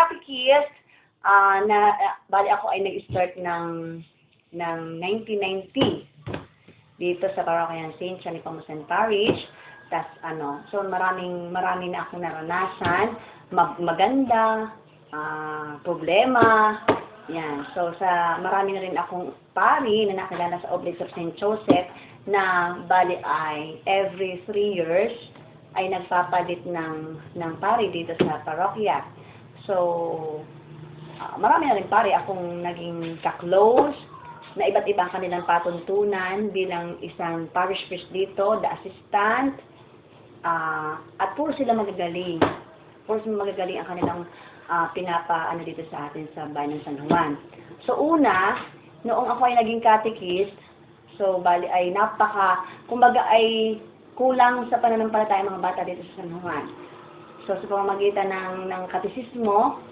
catechist, bali ako ay nag-start ng 1990 dito sa parokya ng St. John Nepomucen Parish. Tas so marami na akong naranasan, maganda, problema, yan. So marami na rin akong pari na nakilala sa Oblate of St. Joseph na bali ay every 3 years ay nagpapalit ng pari dito sa parokya. So marami na rin pari akong naging ka-close na iba't ibang kanilang patuntunan bilang isang parish priest dito, the assistant, at puro sila magagaling. Puro sila magagaling ang kanilang pinapaano dito sa atin sa bayan ng San Juan. So una, noong ako ay naging catechist, so bali ay kumbaga ay kulang sa pananampalataya mga bata dito sa San Juan. So sa pamamagitan ng katesismo,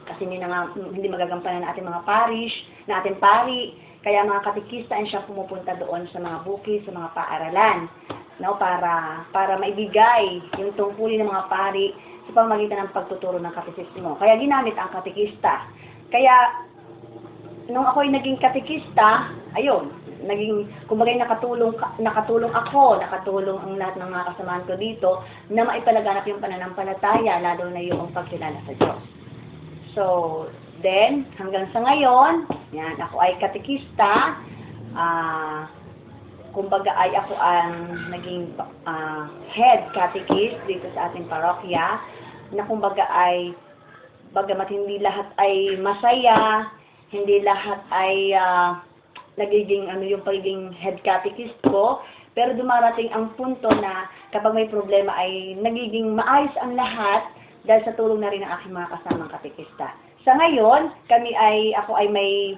kasi hindi magagampanan ng ating mga parish, na ating pari, kaya mga katekista ay siya pumupunta doon sa mga bukid, sa mga paaralan, no, para maibigay yung tungkulin ng mga pari sa pamamagitan ng pagtuturo ng katesismo. Kaya ginamit ang katekista. Kaya nung ako ay naging katekista, ayun, kumbaga nakatulong ako, nakatulong ang lahat ng mga kasamahan ko dito na maipalaganap yung pananampalataya, lalo na yung pagkilala sa Diyos. So, then, hanggang sa ngayon, yan, ako ay katekista, kumbaga ay ako ang naging head catechist dito sa ating parokya, na kumbaga ay, bagamat hindi lahat ay masaya, hindi lahat ay nagiging yung pagiging head catechist ko, pero dumarating ang punto na kapag may problema ay nagiging maayos ang lahat dahil sa tulong na rin ng aking mga kasamang katekista. Sa ngayon, ako ay may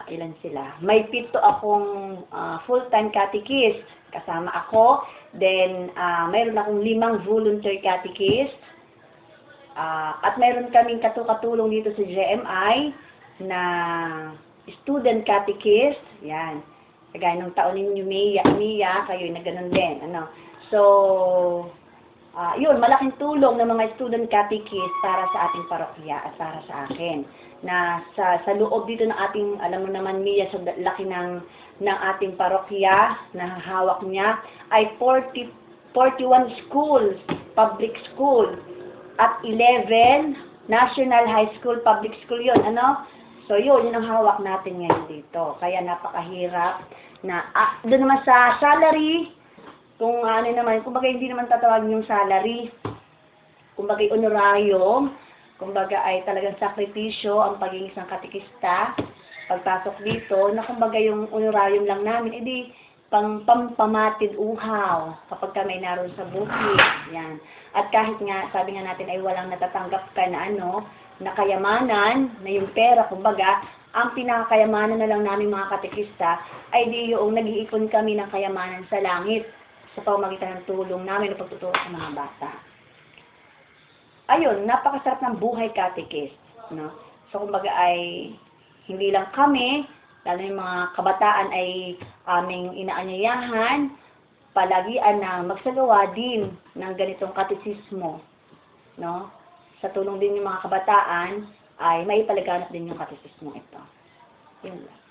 ilan sila? May 7 akong full-time catechist kasama ako. Then mayroon akong 5 volunteer catechist. At mayroon kaming katulong dito sa GMI na student catechist. Yan. Kagaya nung taon ninyo, Mia, kayo na ganun din. So, yun, malaking tulong ng mga student catechist para sa ating parokya at para sa akin. Na sa loob dito ng ating, alam mo naman, Mia, sa laki ng ating parokya na hawak niya, ay 41 schools, public school, at 11 national high school, public school yun, So yun ang hawak natin ngayon dito. Kaya napakahirap na, doon naman sa salary, kung kumbaga hindi naman tatawagin yung salary, kumbaga honorarium, kumbaga ay talagang sakripisyo ang pagiging isang katekista, pagpasok dito, na kumbaga yung honorarium lang namin, edi pampamatid uhaw kapag kami naroon sa bukid, yan. At kahit nga, sabi nga natin ay walang natatanggap ka na na kayamanan, na yung pera, kumbaga, ang pinakakayamanan na lang namin mga katekista, ay di yung nag-iipon kami ng kayamanan sa langit, sa pamamagitan ng tulong namin o pagtuturo sa mga bata. Ayun, napakasarap ng buhay catechist, So, kumbaga ay, hindi lang kami, lalo yung mga kabataan ay aming inaanyayahan, palagian na magsagawa din ng ganitong katesismo, Sa tulong din ng mga kabataan, ay maipalaganap din yung katesismo ito. Yun lang.